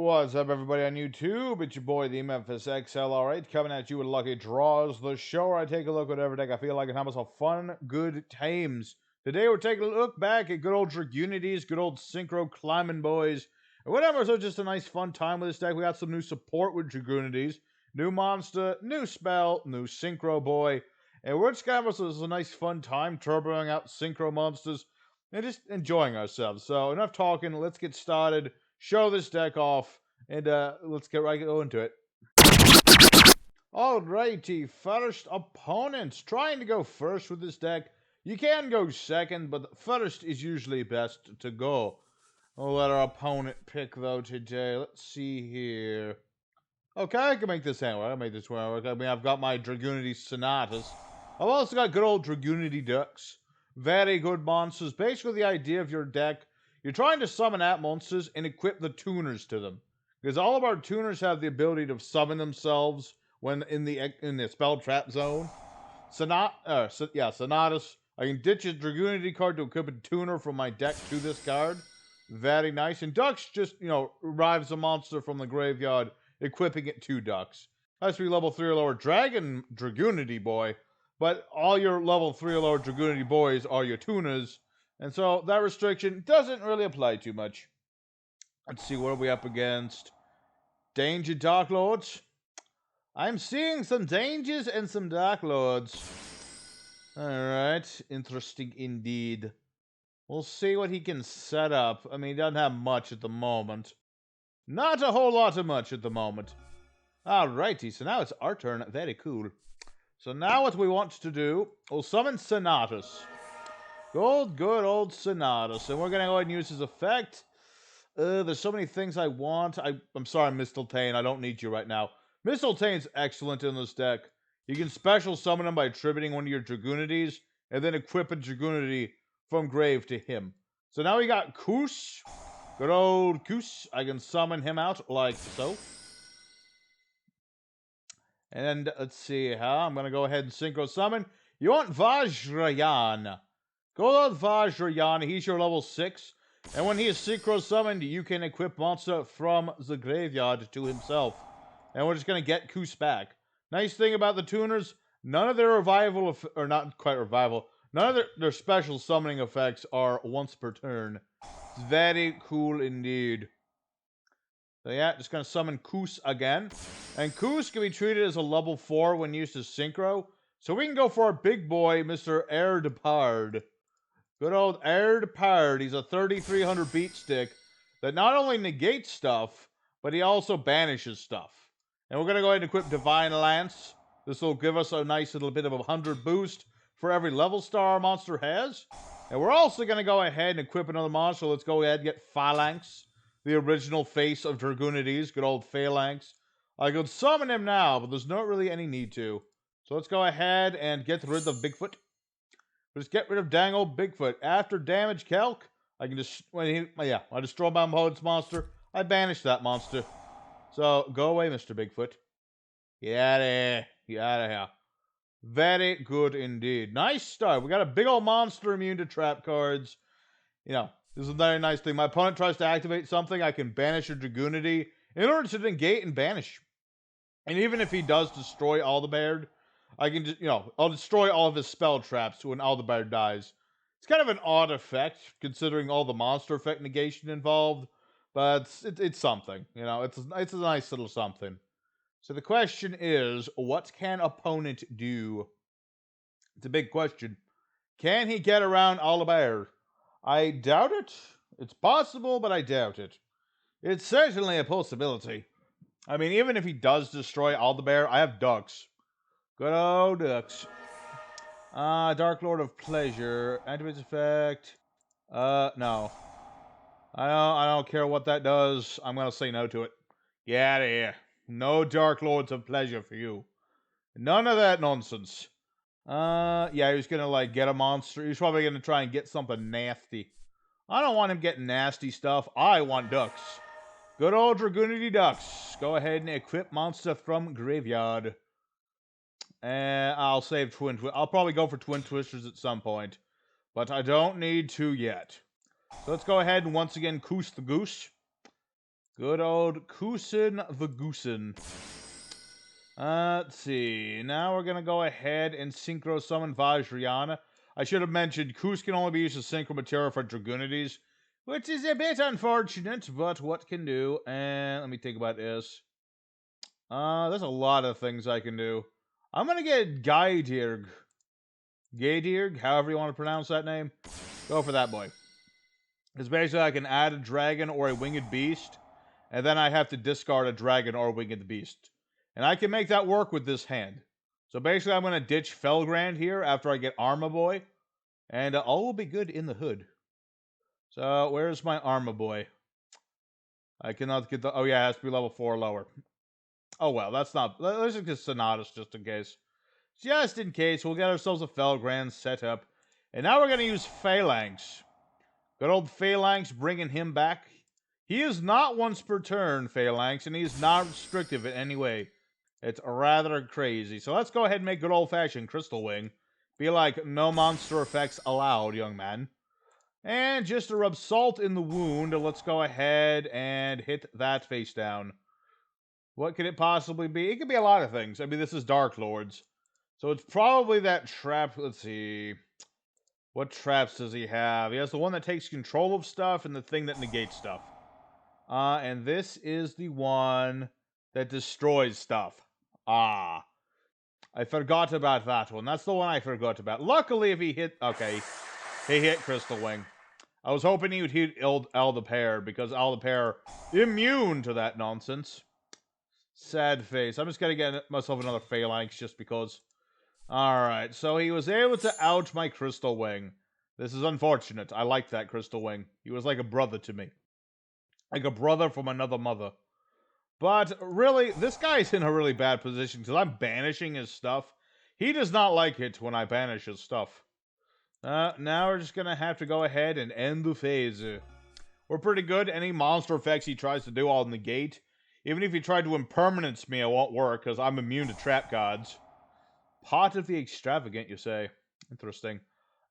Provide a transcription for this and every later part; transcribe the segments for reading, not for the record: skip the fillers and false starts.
What's up, everybody on YouTube? It's your boy, the Memphis XLR8, coming at you with Lucky Draws, the show where I take a look at whatever deck I feel like and have us a fun, good times. Today, we're taking a look back at good old Dragunities, good old Synchro climbing boys, and whatever. So, just a nice, fun time with this deck. We got some new support with Dragunities, new monster, new spell, new Synchro boy, and we're just gonna have us a nice, fun time turboing out Synchro monsters and just enjoying ourselves. So, enough talking. Let's get started. Show this deck off, and let's get right into it. Alrighty, first opponents. Trying to go first with this deck. You can go second, but first is usually best to go. We'll let our opponent pick, though, today. Let's see here. Okay, I can make this work. I'll make this work. I mean, I've got my Dragunity Sonatas. I've also got good old Dragunity Ducks. Very good monsters. Basically, the idea of your deck, you're trying to summon at monsters and equip the tuners to them. Because all of our tuners have the ability to summon themselves when in the spell trap zone. Sonatas. I can ditch a Dragunity card to equip a tuner from my deck to this card. Very nice. And Ducks just, revives a monster from the graveyard, equipping it to Ducks. Has to be level 3 or lower Dragunity boy. But all your level 3 or lower Dragunity boys are your tuners. And so that restriction doesn't really apply too much. Let's see, what are we up against? Danger Dark Lords. I'm seeing some dangers and some Dark Lords. Alright, interesting indeed. We'll see what he can set up. I mean, he doesn't have much at the moment. Not a whole lot of much at the moment. Alrighty, so now it's our turn. Very cool. So now what we want to do, we'll summon Sonatas. Good old Sonatas. And we're going to go ahead and use his effect. There's so many things I want. I'm sorry, Mistletoe. I don't need you right now. Mistletoe's excellent in this deck. You can special summon him by attributing one of your Dragunities, and then equip a Dragunity from grave to him. So now we got Koos. Good old Koos. I can summon him out like so. And let's see how. I'm going to go ahead and Synchro Summon. You want Vajrayan. Go on Vajrayan. He's your level 6. And when he is Synchro Summoned, you can equip monster from the graveyard to himself. And we're just going to get Koos back. Nice thing about the tuners, none of their revival, or not quite revival, none of their special summoning effects are once per turn. It's very cool indeed. So yeah, just going to summon Koos again. And Koos can be treated as a level 4 when used as Synchro. So we can go for our big boy, Mr. Erdpard. Good old Erdpard. He's a 3300 beat stick that not only negates stuff, but he also banishes stuff. And we're going to go ahead and equip Divine Lance. This will give us a nice little bit of a 100 boost for every level star our monster has. And we're also going to go ahead and equip another monster. Let's go ahead and get Phalanx, the original face of Dragunities. Good old Phalanx. I could summon him now, but there's not really any need to. So let's go ahead and get rid of Bigfoot. Just get rid of dang old Bigfoot. After damage calc, I can just, I destroy my opponent's monster. I banish that monster. So, go away, Mr. Bigfoot. Get out of here. Get out of here. Very good indeed. Nice start. We got a big old monster immune to trap cards. This is a very nice thing. My opponent tries to activate something, I can banish a Dragunity in order to negate and banish. And even if he does destroy Aldebard, I can just, I'll destroy all of his spell traps when Aldebard dies. It's kind of an odd effect, considering all the monster effect negation involved. But it's something, it's a nice little something. So the question is, what can opponent do? It's a big question. Can he get around Aldebard? I doubt it. It's possible, but I doubt it. It's certainly a possibility. I mean, even if he does destroy Aldebard, I have Ducks. Good old Ducks. Dark Lord of Pleasure. Activates effect. No. I don't care what that does. I'm gonna say no to it. Get out of here. No Dark Lords of Pleasure for you. None of that nonsense. Yeah, he was gonna, get a monster. He's probably gonna try and get something nasty. I don't want him getting nasty stuff. I want Ducks. Good old Dragunity Ducks. Go ahead and equip monster from graveyard. And I'll save I'll probably go for Twin Twisters at some point. But I don't need to yet. So let's go ahead and once again Koos the Goose. Good old Kusin the Goosin. Let's see. Now we're going to go ahead and Synchro Summon Vajrayana. I should have mentioned Kus can only be used as Synchro material for Dragunities, which is a bit unfortunate, but what can do? And let me think about this. There's a lot of things I can do. I'm going to get Gaidirg. Gaidirg, however you want to pronounce that name. Go for that boy. Because basically I can add a dragon or a winged beast, and then I have to discard a dragon or a winged beast. And I can make that work with this hand. So basically I'm going to ditch Felgrand here after I get Arma Boy, and all will be good in the hood. So where's my Arma Boy? I cannot get the... Oh yeah, it has to be level 4 or lower. Oh well, that's not... Let's just get Sonatus just in case. Just in case, we'll get ourselves a Felgrand set up. And now we're going to use Phalanx. Good old Phalanx, bringing him back. He is not once per turn, Phalanx, and he's not restrictive in any way. It's rather crazy. So let's go ahead and make good old-fashioned Crystal Wing. Be like, no monster effects allowed, young man. And just to rub salt in the wound, let's go ahead and hit that face down. What could it possibly be? It could be a lot of things. I mean, this is Dark Lords. So it's probably that trap. Let's see. What traps does he have? He has the one that takes control of stuff and the thing that negates stuff. And this is the one that destroys stuff. Ah. I forgot about that one. That's the one I forgot about. Luckily, if he hit... Okay. He hit Crystal Wing. I was hoping he would hit Aldapair, because Aldapair immune to that nonsense. Sad face. I'm just gonna get myself another Phalanx just because. Alright, so he was able to out my Crystal Wing. This is unfortunate. I liked that Crystal Wing. He was like a brother to me. Like a brother from another mother. But really, this guy's in a really bad position because I'm banishing his stuff. He does not like it when I banish his stuff. Now we're just gonna have to go ahead and end the phase. We're pretty good. Any monster effects he tries to do, I'll negate. Even if he tried to impermanence me, it won't work because I'm immune to trap gods. Pot of the Extravagant, you say? Interesting.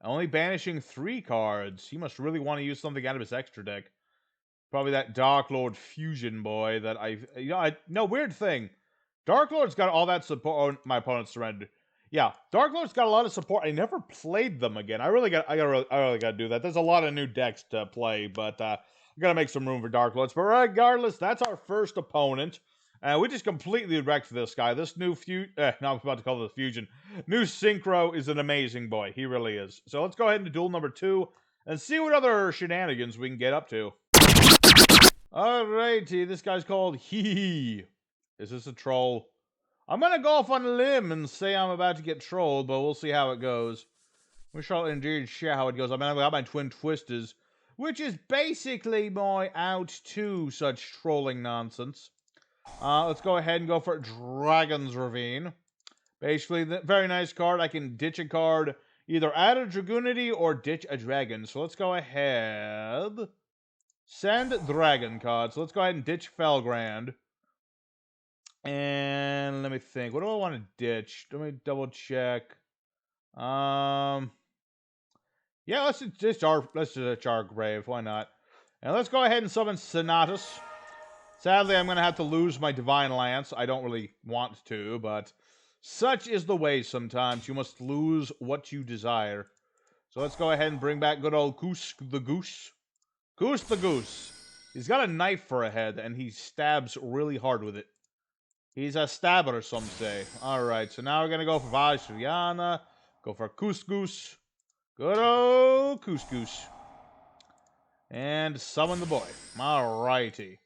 Only banishing 3 cards. He must really want to use something out of his extra deck. Probably that Dark Lord Fusion boy that no, weird thing. Dark Lord's got all that support. Oh, my opponent surrendered. Yeah, Dark Lord's got a lot of support. I never played them again. I really got to do that. There's a lot of new decks to play, but I gotta make some room for Dark Lords. But regardless, that's our first opponent. We just completely wrecked this guy. This new no, I'm about to call it a fusion. New Synchro is an amazing boy. He really is. So let's go ahead and duel number 2 and see what other shenanigans we can get up to. Alrighty, this guy's called Hee. Is this a troll? I'm gonna go off on a limb and say I'm about to get trolled, but we'll see how it goes. We shall indeed share how it goes. I mean, I've got my Twin Twisters, which is basically my out to such trolling nonsense. Let's go ahead and go for Dragon's Ravine. Basically, very nice card. I can ditch a card, either add a Dragunity or ditch a dragon. So let's go ahead. Send dragon card. So let's go ahead and ditch Felgrand. And let me think. What do I want to ditch? Let me double check. Yeah, let's ditch our grave. Why not? And let's go ahead and summon Sonatus. Sadly, I'm going to have to lose my Divine Lance. I don't really want to, but such is the way sometimes. You must lose what you desire. So let's go ahead and bring back good old Goose the Goose. Goose the Goose. He's got a knife for a head, and he stabs really hard with it. He's a stabber, some say. Alright, so now we're going to go for Vajrayana. Go for Couscous. Good old Couscous. And summon the boy. Alrighty.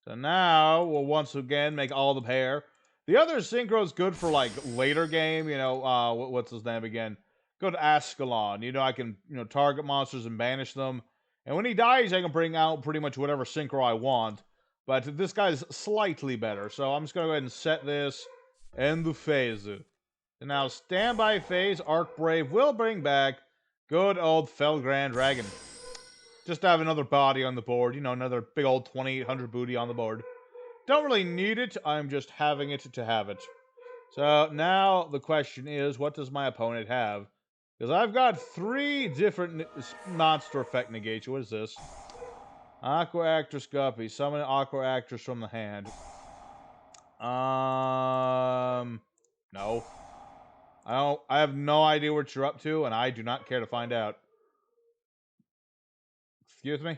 So now, we'll once again make all the pair. The other Synchro is good for, like, later game. You know, what's his name again? Go to Ascalon. You know, I can, target monsters and banish them. And when he dies, I can bring out pretty much whatever Synchro I want. But this guy's slightly better. So I'm just going to go ahead and set this. End the phase. And now, standby phase, Archbrave will bring back good old Felgrand Dragon. Just to have another body on the board. You know, another big old 2800 booty on the board. Don't really need it. I'm just having it to have it. So now the question is, what does my opponent have? Because I've got 3 different monster effect negation. What is this? Aquaactress Guppy. Summon Aquaactress from the hand. No. I have no idea what you're up to, and I do not care to find out. Excuse me?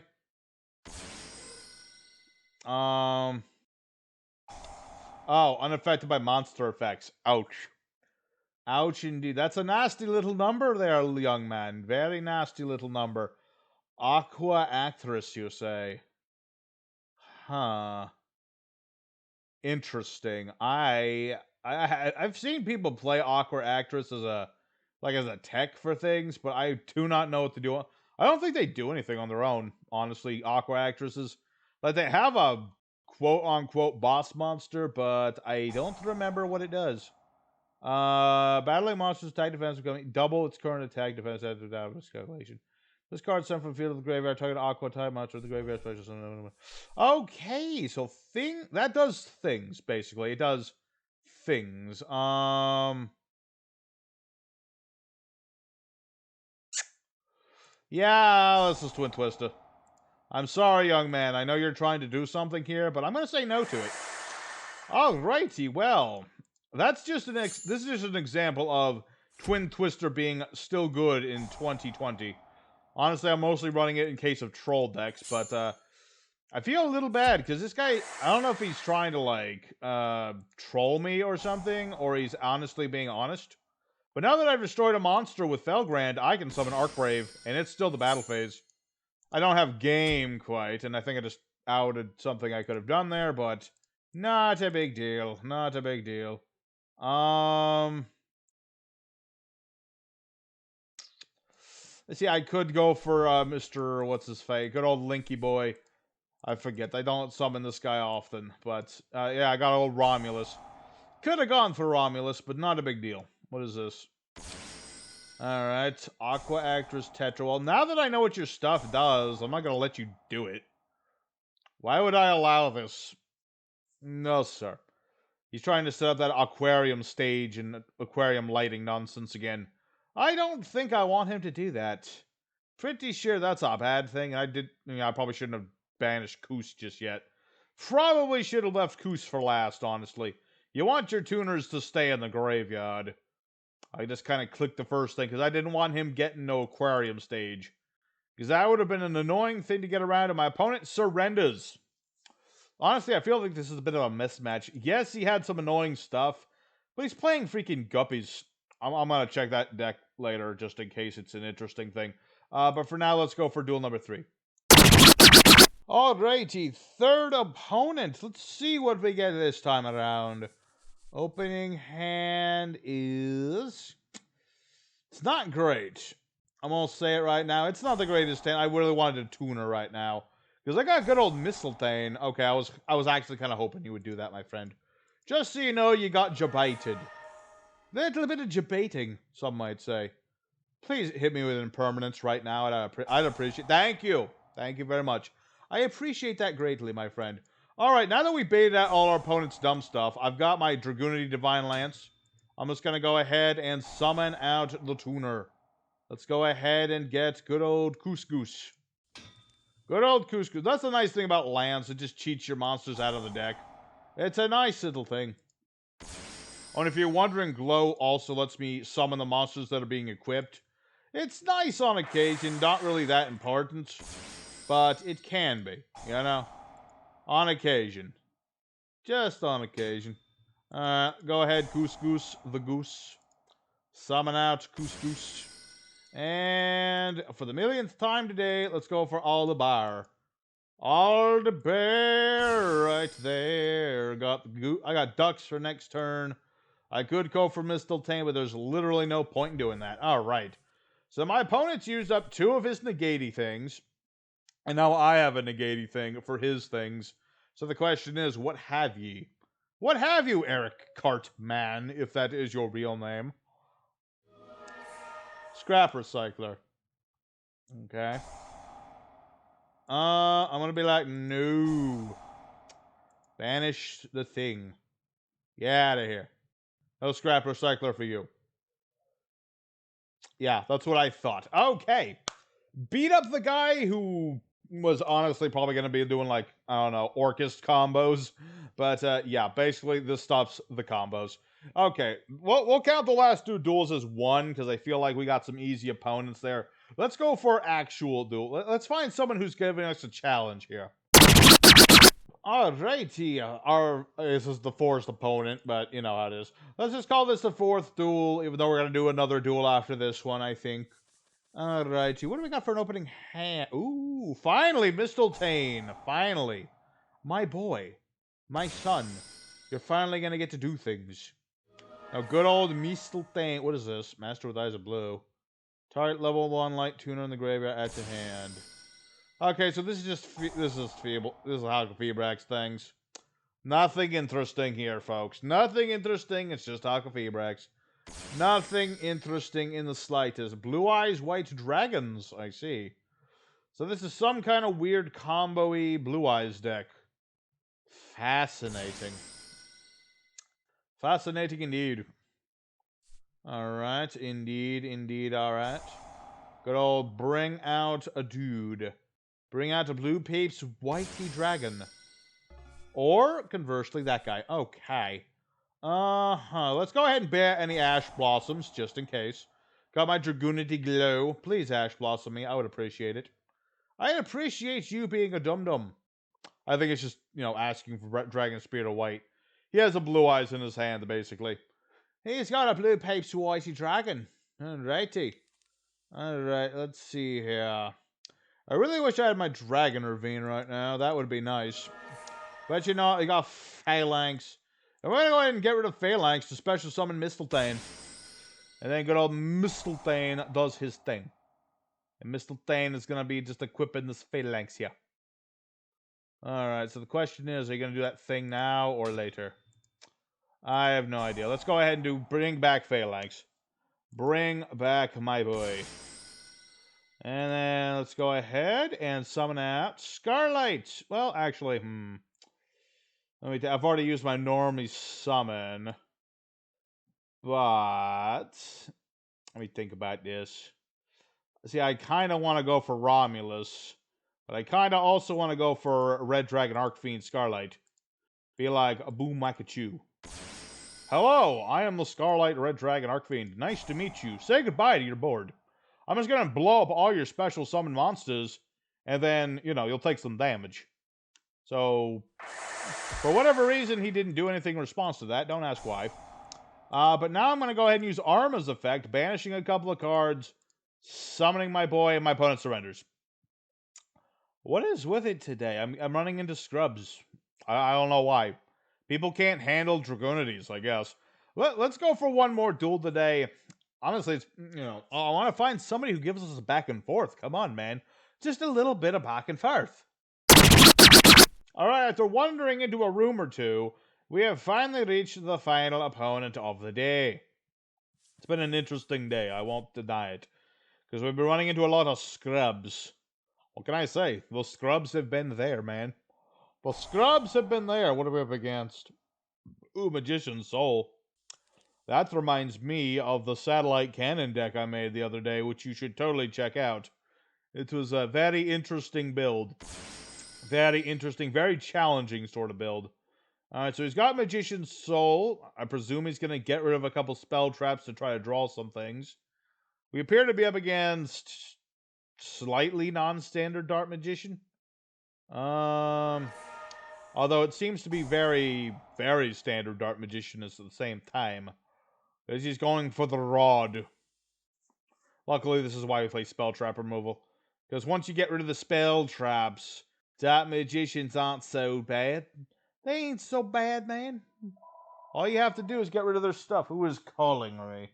Oh, unaffected by monster effects. Ouch. Ouch indeed. That's a nasty little number there, young man. Very nasty little number. Aquaactress, you say? Huh. Interesting. I've seen people play Aquaactress as a tech for things, but I do not know what to do. I don't think they do anything on their own, honestly, Aquaactresses. Like, they have a quote-unquote boss monster, but I don't remember what it does. Battling monsters, attack defense becoming double its current attack defense after that calculation. This card sent from the field of the graveyard, target Aqua type monster of the graveyard special. Okay, so that does things, basically. It does things. Yeah, this is Twin Twister. I'm sorry, young man. I know you're trying to do something here, but I'm gonna say no to it. Alrighty, well, that's just this is just an example of Twin Twister being still good in 2020. Honestly, I'm mostly running it in case of troll decks, but I feel a little bad because this guy, I don't know if he's trying to like troll me or something, or he's honestly being honest. But now that I've destroyed a monster with Felgrand, I can summon Arcbrave, and it's still the battle phase. I don't have game quite, and I think I just outed something I could have done there, but not a big deal. Not a big deal. Let's see, I could go for Mr. What's his face? Good old Linky Boy. I forget. I don't summon this guy often, but yeah, I got old Romulus. Could have gone for Romulus, but not a big deal. What is this? Alright, Aquaactress Tetra. Well, now that I know what your stuff does, I'm not going to let you do it. Why would I allow this? No, sir. He's trying to set up that aquarium stage and aquarium lighting nonsense again. I don't think I want him to do that. Pretty sure that's a bad thing. I probably shouldn't have banished Koos just yet. Probably should have left Koos for last, honestly. You want your tuners to stay in the graveyard. I just kind of clicked the first thing because I didn't want him getting no aquarium stage. Because that would have been an annoying thing to get around, and my opponent surrenders. Honestly, I feel like this is a bit of a mismatch. Yes, he had some annoying stuff, but he's playing freaking Guppies. I'm going to check that deck later just in case it's an interesting thing. But for now, let's go for duel number 3. Alrighty, third opponent. Let's see what we get this time around. Opening hand is... It's not great. I'm going to say it right now. It's not the greatest hand. I really wanted a tuner right now. Because I got good old Mistletoe. Okay, I was actually kind of hoping you would do that, my friend. Just so you know, you got jabaited. Little bit of jabating, some might say. Please hit me with an impermanence right now. I'd appreciate... Thank you. Thank you very much. I appreciate that greatly, my friend. Alright, now that we baited out all our opponent's dumb stuff, I've got my Dragunity Divine Lance. I'm just going to go ahead and summon out the tuner. Let's go ahead and get good old Couscous. Good old Couscous. That's the nice thing about Lance. It just cheats your monsters out of the deck. It's a nice little thing. Oh, and if you're wondering, Glow also lets me summon the monsters that are being equipped. It's nice on occasion. Not really that important. But it can be, you know? On occasion. Just on occasion. Go ahead, Couscous the Goose. Summon out Couscous. And for the millionth time today, let's go for Aldebar. Aldebar right there. I got ducks for next turn. I could go for Mistletoe, but there's literally no point in doing that. Alright. So my opponent's used up 2 of his negati things. And now I have a negati thing for his things. So the question is, what have ye? What have you, Eric Cartman, if that is your real name? Scrap Recycler. Okay. I'm gonna be like, no. Banish the thing. Get out of here. No Scrap Recycler for you. Yeah, that's what I thought. Okay. Beat up the guy who was honestly probably going to be doing, like, I don't know, Orcust combos. But yeah, basically this stops the combos. Okay, we'll count the last two duels as one, because I feel like we got some easy opponents there. Let's go for actual duel. Let's find someone who's giving us a challenge here. Alrighty, this is the fourth opponent, but you know how it is. Let's just call this the fourth duel, even though we're gonna do another duel after this one, I think. Alrighty, what do we got for an opening hand? Ooh, finally, Mistletoe. Finally. My boy. My son. You're finally gonna get to do things. Now, good old Mistletoe. What is this? Master with Eyes of Blue. Target level 1 light tuner in the graveyard, add to hand. Okay, so this is just, this is feeble. This is how Feebrax things. Nothing interesting here, folks. Nothing interesting. It's just Feebrax. Nothing interesting in the slightest. Blue Eyes, White Dragons, I see. So this is some kind of weird combo-y Blue Eyes deck. Fascinating. Fascinating indeed. Alright, indeed, alright. Good old bring out a dude. Bring out a Blue Peeps Whitey Dragon. Or, conversely, that guy. Okay. Let's go ahead and bear any Ash Blossoms, just in case. Got my Dragunity Glow. Please Ash Blossom me. I would appreciate it. I appreciate you being a dum-dum. I think it's just, you know, asking for Dragon Spirit of White. He has a Blue Eyes in his hand, basically. He's got a Blue Papes Whitey Dragon. Alrighty. Alright, let's see here. I really wish I had my Dragon Ravine right now. That would be nice. But you know, I got Phalanx. I'm going to go ahead and get rid of Phalanx to special summon Mistletoe. And then good old Mistletoe does his thing. And Mistletoe is going to be just equipping this Phalanx here. Alright, so the question is, are you going to do that thing now or later? I have no idea. Let's go ahead and bring back Phalanx. Bring back my boy. And then let's go ahead and summon out Scarlight. Well, actually, I've already used my normie summon. But let me think about this. See, I kind of want to go for Romulus. But I kind of also want to go for Red Dragon Archfiend Scarlight. Feel like a boom like a chew. Hello, I am the Scarlight Red Dragon Archfiend. Nice to meet you. Say goodbye to your board. I'm just going to blow up all your special summon monsters. And then, you know, you'll take some damage. So, for whatever reason, he didn't do anything in response to that. Don't ask why. But now I'm going to go ahead and use Arma's effect, banishing a couple of cards, summoning my boy, and my opponent surrenders. What is with it today? I'm running into scrubs. I don't know why. People can't handle Dragunities, I guess. Let's go for one more duel today. Honestly, it's, you know, I want to find somebody who gives us a back and forth. Come on, man. Just a little bit of back and forth. Alright, after wandering into a room or two, we have finally reached the final opponent of the day. It's been an interesting day, I won't deny it. Because we've been running into a lot of scrubs. What can I say? Those scrubs have been there, man. The scrubs have been there. What are we up against? Ooh, Magician's Soul. That reminds me of the satellite cannon deck I made the other day, which you should totally check out. It was a very interesting build. Very interesting, very challenging sort of build. Alright, so he's got Magician's Soul. I presume he's going to get rid of a couple spell traps to try to draw some things. We appear to be up against slightly non-standard Dark Magician. Although it seems to be very, very standard Dark Magician at the same time. Because he's going for the Rod. Luckily, this is why we play Spell Trap removal. Because once you get rid of the spell traps, Dark Magicians aren't so bad. They ain't so bad, man. All you have to do is get rid of their stuff. Who is calling me?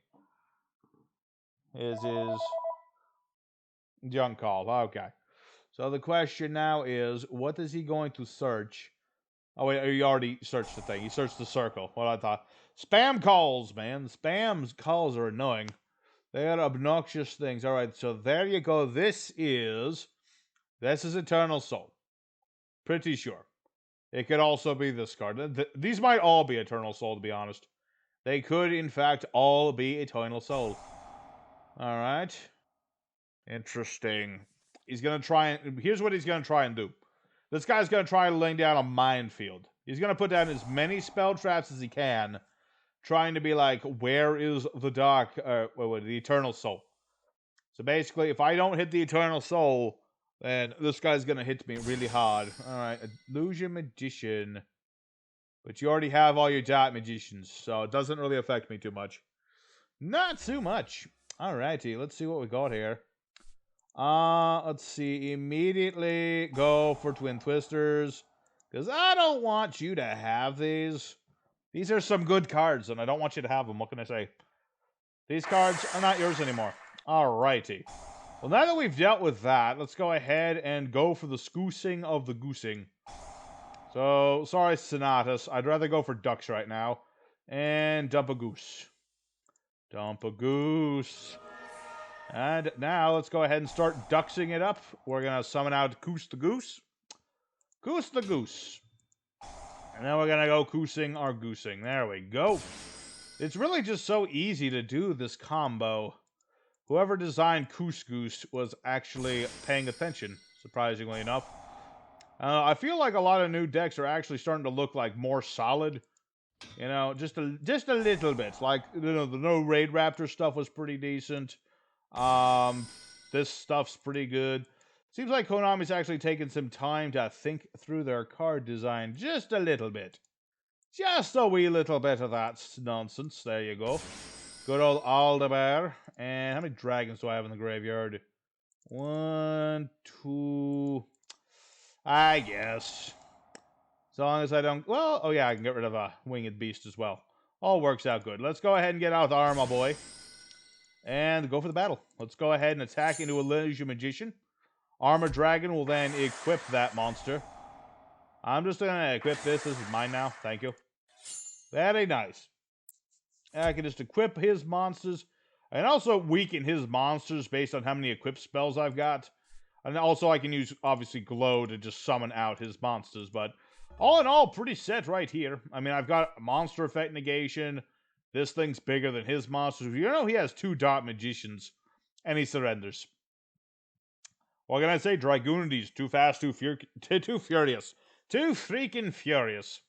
Is Junk Call. Okay. So the question now is, what is he going to search? Oh, wait, you already searched the thing. You searched the circle. What I thought. Spam calls, man. Spam calls are annoying. They are obnoxious things. All right, so there you go. This is Eternal Soul. Pretty sure. It could also be this card. These might all be Eternal Soul, to be honest. They could, in fact, all be Eternal Soul. Alright. Interesting. he's going to try and... Here's what he's going to try and do. This guy's going to try laying down a minefield. He's going to put down as many spell traps as he can, trying to be like, where is the the Eternal Soul? So basically, if I don't hit the Eternal Soul, then this guy's going to hit me really hard. Alright, Illusion Magician. But you already have all your Dot Magicians, so it doesn't really affect me too much. Not too much. Alrighty, let's see what we got here. Let's see. Immediately go for Twin Twisters. Because I don't want you to have these. These are some good cards, and I don't want you to have them. What can I say? These cards are not yours anymore. Alrighty. Well, now that we've dealt with that, let's go ahead and go for the scoosing of the goosing. So, sorry, Sonatus. I'd rather go for ducks right now. And dump a goose. Dump a goose. And now, let's go ahead and start duxing it up. We're going to summon out Goose the Goose. Goose the Goose. And then we're going to go goosing our goosing. There we go. It's really just so easy to do this combo. Whoever designed Goose Goose was actually paying attention, surprisingly enough. I feel like a lot of new decks are actually starting to look like more solid. You know, just a little bit. Like, you know, the No Raid Raptor stuff was pretty decent. This stuff's pretty good. Seems like Konami's actually taken some time to think through their card design just a little bit. Just a wee little bit of that nonsense. There you go. Good old Aldebaran. And how many dragons do I have in the graveyard? 1, 2... I guess. As long as I don't... Well, oh yeah, I can get rid of a winged beast as well. All works out good. Let's go ahead and get out the Arma Boy. And go for the battle. Let's go ahead and attack into Illusion Magician. Armor Dragon will then equip that monster. I'm just going to equip this. This is mine now. Thank you. Very nice. I can just equip his monsters. And also weaken his monsters based on how many equip spells I've got. And also I can use, obviously, Glow to just summon out his monsters. But all in all, pretty set right here. I mean, I've got Monster Effect Negation. This thing's bigger than his monsters. You know he has 2 Dot Magicians. And he surrenders. What can I say? Dragunity's too fast, too furious. Too freaking furious.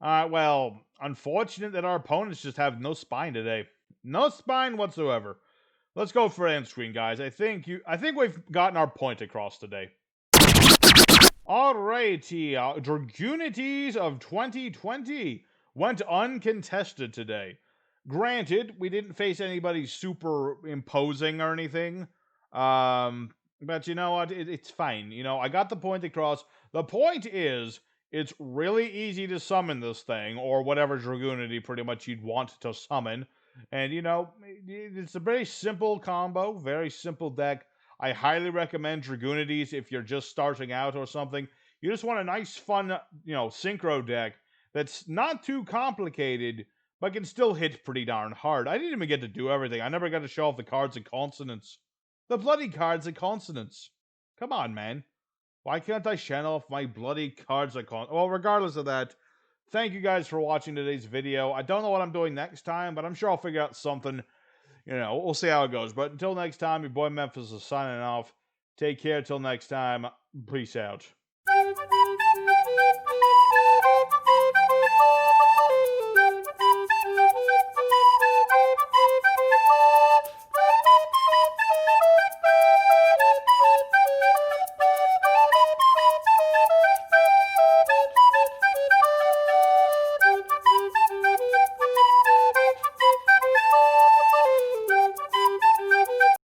Well, unfortunate that our opponents just have no spine today. No spine whatsoever. Let's go for end screen, guys. I think we've gotten our point across today. Alrighty, Dragunities of 2020 went uncontested today. Granted, we didn't face anybody super imposing or anything. But you know what? It's fine. You know, I got the point across. The point is, it's really easy to summon this thing, or whatever Dragunity pretty much you'd want to summon. And, you know, it's a very simple combo, very simple deck. I highly recommend Dragunities if you're just starting out or something. You just want a nice, fun, you know, synchro deck that's not too complicated, but can still hit pretty darn hard. I didn't even get to do everything. I never got to show off the cards and consonants. The bloody cards and consonants. Come on, man. Why can't I channel off my bloody cards and consonants? Well, regardless of that, thank you guys for watching today's video. I don't know what I'm doing next time, but I'm sure I'll figure out something. You know, we'll see how it goes. But until next time, your boy Memphis is signing off. Take care till next time. Peace out.